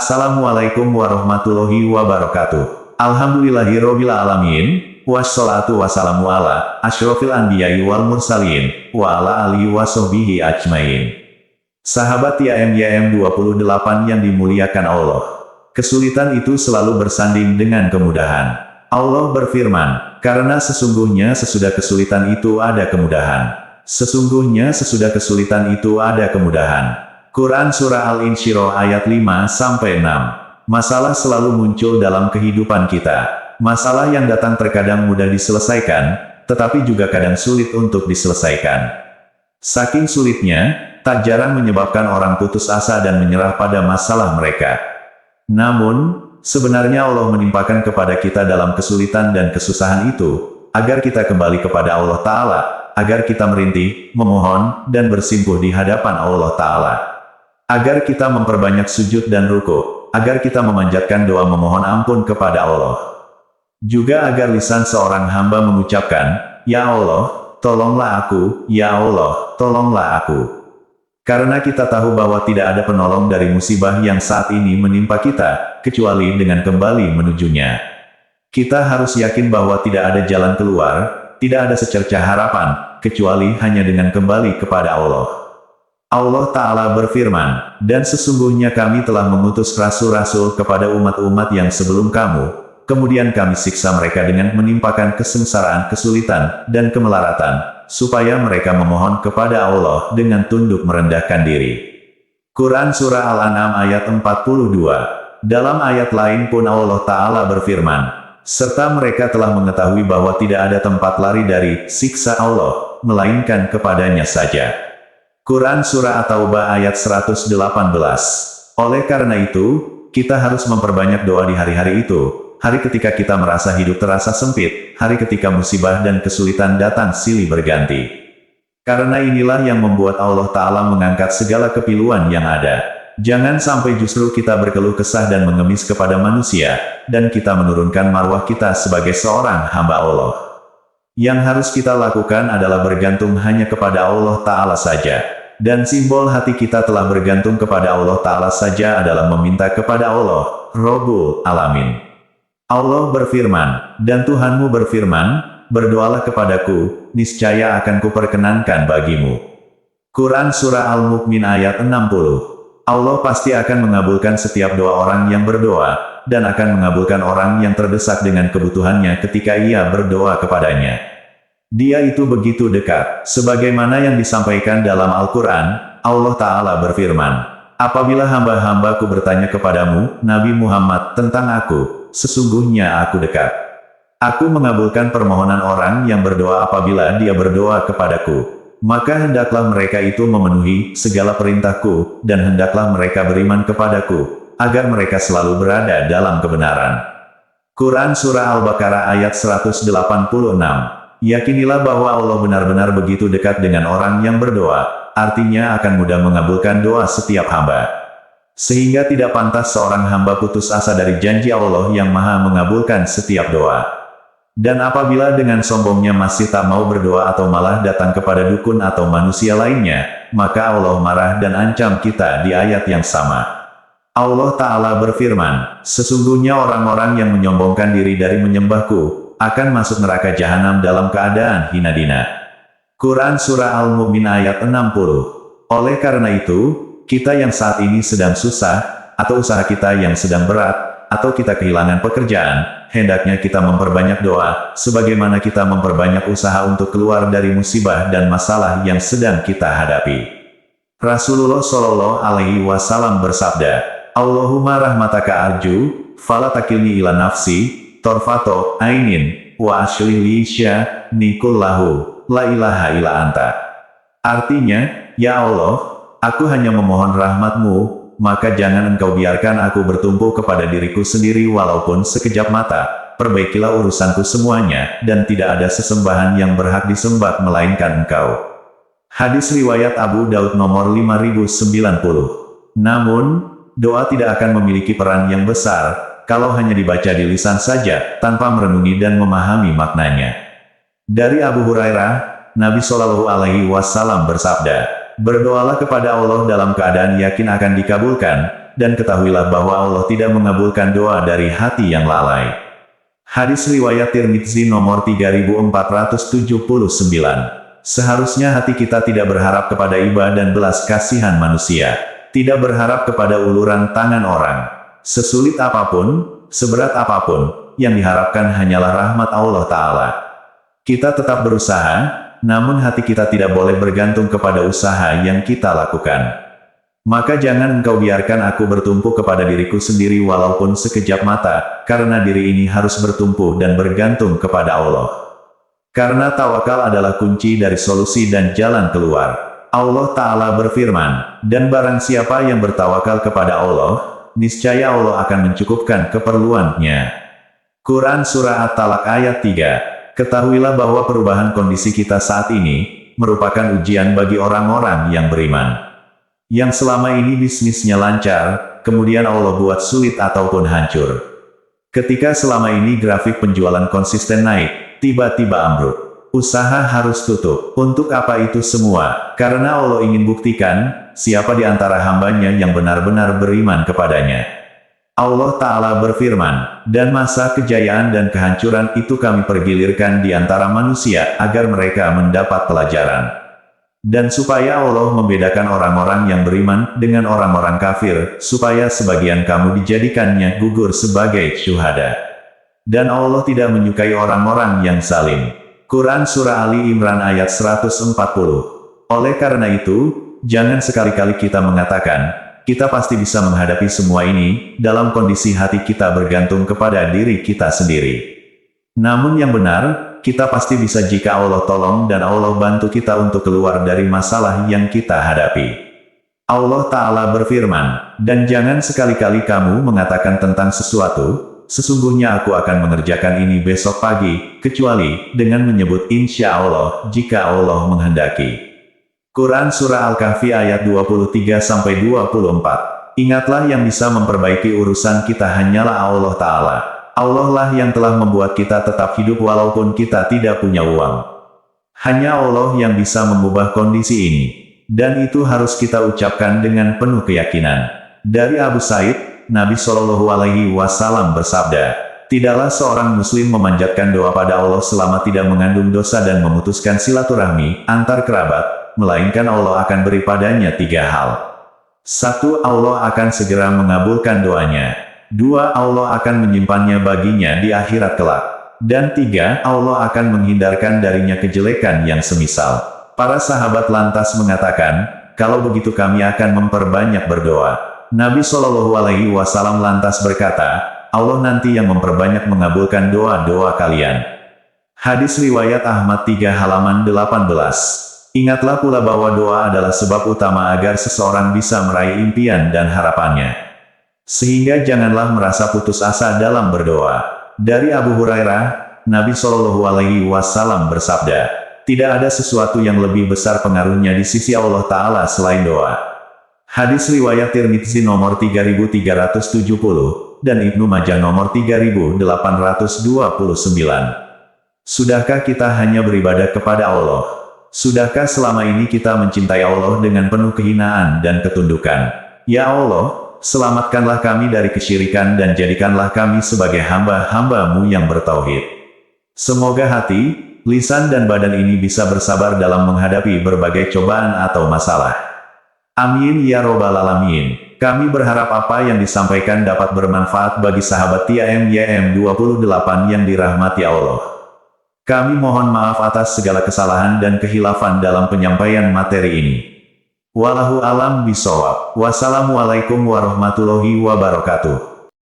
Assalamualaikum warahmatullahi wabarakatuh. Alhamdulillahirobbil alamin. Wassalatu wassalamu ala asyrofil anbiya'i wal mursalin, wa ala alihi wa sahbihi ajmain. Sahabat YM 28 yang dimuliakan Allah. Kesulitan itu selalu bersanding dengan kemudahan. Allah berfirman, karena sesungguhnya sesudah kesulitan itu ada kemudahan. Sesungguhnya sesudah kesulitan itu ada kemudahan. Quran Surah Al-Insyirah ayat 5-6. Masalah selalu muncul dalam kehidupan kita. Masalah yang datang terkadang mudah diselesaikan, tetapi juga kadang sulit untuk diselesaikan. Saking sulitnya, tak jarang menyebabkan orang putus asa dan menyerah pada masalah mereka. Namun, sebenarnya Allah menimpakan kepada kita dalam kesulitan dan kesusahan itu, agar kita kembali kepada Allah Ta'ala, agar kita merintih, memohon, dan bersimpuh di hadapan Allah Ta'ala. Agar kita memperbanyak sujud dan ruku, agar kita memanjatkan doa memohon ampun kepada Allah. Juga agar lisan seorang hamba mengucapkan, Ya Allah, tolonglah aku, Ya Allah, tolonglah aku. Karena kita tahu bahwa tidak ada penolong dari musibah yang saat ini menimpa kita, kecuali dengan kembali menujunya. Kita harus yakin bahwa tidak ada jalan keluar, tidak ada secercah harapan, kecuali hanya dengan kembali kepada Allah. Allah Ta'ala berfirman, dan sesungguhnya kami telah mengutus rasul-rasul kepada umat-umat yang sebelum kamu, kemudian kami siksa mereka dengan menimpakan kesengsaraan, kesulitan, dan kemelaratan, supaya mereka memohon kepada Allah dengan tunduk merendahkan diri. Quran Surah Al-An'am ayat 42. Dalam ayat lain pun Allah Ta'ala berfirman, serta mereka telah mengetahui bahwa tidak ada tempat lari dari siksa Allah, melainkan kepadanya saja. Quran Surah At-Taubah ayat 118. Oleh karena itu, kita harus memperbanyak doa di hari-hari itu. Hari ketika kita merasa hidup terasa sempit, hari ketika musibah dan kesulitan datang silih berganti. Karena inilah yang membuat Allah Ta'ala mengangkat segala kepiluan yang ada. Jangan sampai justru kita berkeluh kesah dan mengemis kepada manusia, dan kita menurunkan marwah kita sebagai seorang hamba Allah. Yang harus kita lakukan adalah bergantung hanya kepada Allah Ta'ala saja. Dan simbol hati kita telah bergantung kepada Allah Ta'ala saja adalah meminta kepada Allah, Rabbul Alamin. Allah berfirman, dan Tuhanmu berfirman, berdoalah kepadaku, niscaya akan kuperkenankan bagimu. Quran Surah Al-Mu'min ayat 60. Allah pasti akan mengabulkan setiap doa orang yang berdoa, dan akan mengabulkan orang yang terdesak dengan kebutuhannya ketika ia berdoa kepadanya. Dia itu begitu dekat, sebagaimana yang disampaikan dalam Al-Quran, Allah Ta'ala berfirman, apabila hamba-hambaku bertanya kepadamu, Nabi Muhammad, tentang aku, sesungguhnya aku dekat. Aku mengabulkan permohonan orang yang berdoa apabila dia berdoa kepadaku. Maka hendaklah mereka itu memenuhi segala perintahku, dan hendaklah mereka beriman kepadaku, agar mereka selalu berada dalam kebenaran. Quran Surah Al-Baqarah ayat 186. Yakinilah bahwa Allah benar-benar begitu dekat dengan orang yang berdoa, artinya akan mudah mengabulkan doa setiap hamba. Sehingga tidak pantas seorang hamba putus asa dari janji Allah yang maha mengabulkan setiap doa. Dan apabila dengan sombongnya masih tak mau berdoa atau malah datang kepada dukun atau manusia lainnya, maka Allah marah dan ancam kita di ayat yang sama. Allah Ta'ala berfirman, sesungguhnya orang-orang yang menyombongkan diri dari menyembahku, akan masuk neraka jahanam dalam keadaan hina dina. Quran Surah Al-Mu'min ayat 60. Oleh karena itu, kita yang saat ini sedang susah, atau usaha kita yang sedang berat, atau kita kehilangan pekerjaan, hendaknya kita memperbanyak doa, sebagaimana kita memperbanyak usaha untuk keluar dari musibah dan masalah yang sedang kita hadapi. Rasulullah Shallallahu Alaihi Wasallam bersabda, Allahumma rahmataka arju, fala takilni ila nafsi, torfato, ainin, wa aslih li sya'nikullahu, la ilaha illa anta. Artinya, ya Allah, aku hanya memohon rahmat-Mu, maka jangan Engkau biarkan aku bertumpu kepada diriku sendiri walaupun sekejap mata. Perbaikilah urusanku semuanya, dan tidak ada sesembahan yang berhak disembah melainkan Engkau. Hadis riwayat Abu Daud nomor 5090. Namun, doa tidak akan memiliki peran yang besar, kalau hanya dibaca di lisan saja, tanpa merenungi dan memahami maknanya. Dari Abu Hurairah, Nabi Shallallahu Alaihi Wasallam bersabda, berdoalah kepada Allah dalam keadaan yakin akan dikabulkan, dan ketahuilah bahwa Allah tidak mengabulkan doa dari hati yang lalai. Hadis riwayat Tirmidzi nomor 3479. Seharusnya hati kita tidak berharap kepada iba dan belas kasihan manusia, tidak berharap kepada uluran tangan orang. Sesulit apapun, seberat apapun, yang diharapkan hanyalah rahmat Allah Ta'ala. Kita tetap berusaha, namun hati kita tidak boleh bergantung kepada usaha yang kita lakukan. Maka jangan engkau biarkan aku bertumpu kepada diriku sendiri walaupun sekejap mata, karena diri ini harus bertumpu dan bergantung kepada Allah. Karena tawakal adalah kunci dari solusi dan jalan keluar. Allah Ta'ala berfirman, dan barang siapa yang bertawakal kepada Allah, niscaya Allah akan mencukupkan keperluannya. Quran Surah At-Talaq ayat 3. Ketahuilah bahwa perubahan kondisi kita saat ini, merupakan ujian bagi orang-orang yang beriman. Yang selama ini bisnisnya lancar, kemudian Allah buat sulit ataupun hancur. Ketika selama ini grafik penjualan konsisten naik, tiba-tiba ambruk. Usaha harus tutup. Untuk apa itu semua? Karena Allah ingin buktikan, siapa di antara hambanya yang benar-benar beriman kepadanya. Allah Ta'ala berfirman, dan masa kejayaan dan kehancuran itu kami pergilirkan di antara manusia, agar mereka mendapat pelajaran. Dan supaya Allah membedakan orang-orang yang beriman dengan orang-orang kafir, supaya sebagian kamu dijadikannya gugur sebagai syuhada. Dan Allah tidak menyukai orang-orang yang zalim. Quran Surah Ali Imran ayat 140. Oleh karena itu, jangan sekali-kali kita mengatakan, kita pasti bisa menghadapi semua ini, dalam kondisi hati kita bergantung kepada diri kita sendiri. Namun yang benar, kita pasti bisa jika Allah tolong dan Allah bantu kita untuk keluar dari masalah yang kita hadapi. Allah Ta'ala berfirman, dan jangan sekali-kali kamu mengatakan tentang sesuatu, sesungguhnya aku akan mengerjakan ini besok pagi, kecuali dengan menyebut insya Allah, jika Allah menghendaki. Quran Surah Al-Kahfi ayat 23-24. Ingatlah yang bisa memperbaiki urusan kita hanyalah Allah Ta'ala. Allah lah yang telah membuat kita tetap hidup walaupun kita tidak punya uang. Hanya Allah yang bisa mengubah kondisi ini. Dan itu harus kita ucapkan dengan penuh keyakinan. Dari Abu Said, Nabi Shallallahu Alaihi Wasallam bersabda, tidaklah seorang muslim memanjatkan doa pada Allah selama tidak mengandung dosa dan memutuskan silaturahmi antar kerabat, melainkan Allah akan beri padanya 3 hal. 1. Allah akan segera mengabulkan doanya. 2. Allah akan menyimpannya baginya di akhirat kelak. Dan 3. Allah akan menghindarkan darinya kejelekan yang semisal. Para sahabat lantas mengatakan, kalau begitu kami akan memperbanyak berdoa. Nabi Shallallahu Alaihi Wasallam lantas berkata, Allah nanti yang memperbanyak mengabulkan doa-doa kalian. Hadis riwayat Ahmad 3 halaman 18. Ingatlah pula bahwa doa adalah sebab utama agar seseorang bisa meraih impian dan harapannya. Sehingga janganlah merasa putus asa dalam berdoa. Dari Abu Hurairah, Nabi Shallallahu Alaihi Wasallam bersabda, tidak ada sesuatu yang lebih besar pengaruhnya di sisi Allah Ta'ala selain doa. Hadis riwayat Tirmidzi nomor 3370, dan Ibnu Majah nomor 3829. Sudahkah kita hanya beribadah kepada Allah? Sudahkah selama ini kita mencintai Allah dengan penuh kehinaan dan ketundukan? Ya Allah, selamatkanlah kami dari kesyirikan dan jadikanlah kami sebagai hamba-hamba-Mu yang bertauhid. Semoga hati, lisan dan badan ini bisa bersabar dalam menghadapi berbagai cobaan atau masalah. Amin ya robbal alamin. Kami berharap apa yang disampaikan dapat bermanfaat bagi sahabat TIMYM28 yang dirahmati Allah. Kami mohon maaf atas segala kesalahan dan kehilafan dalam penyampaian materi ini. Wallahu alam bisawab. Wassalamualaikum warahmatullahi wabarakatuh.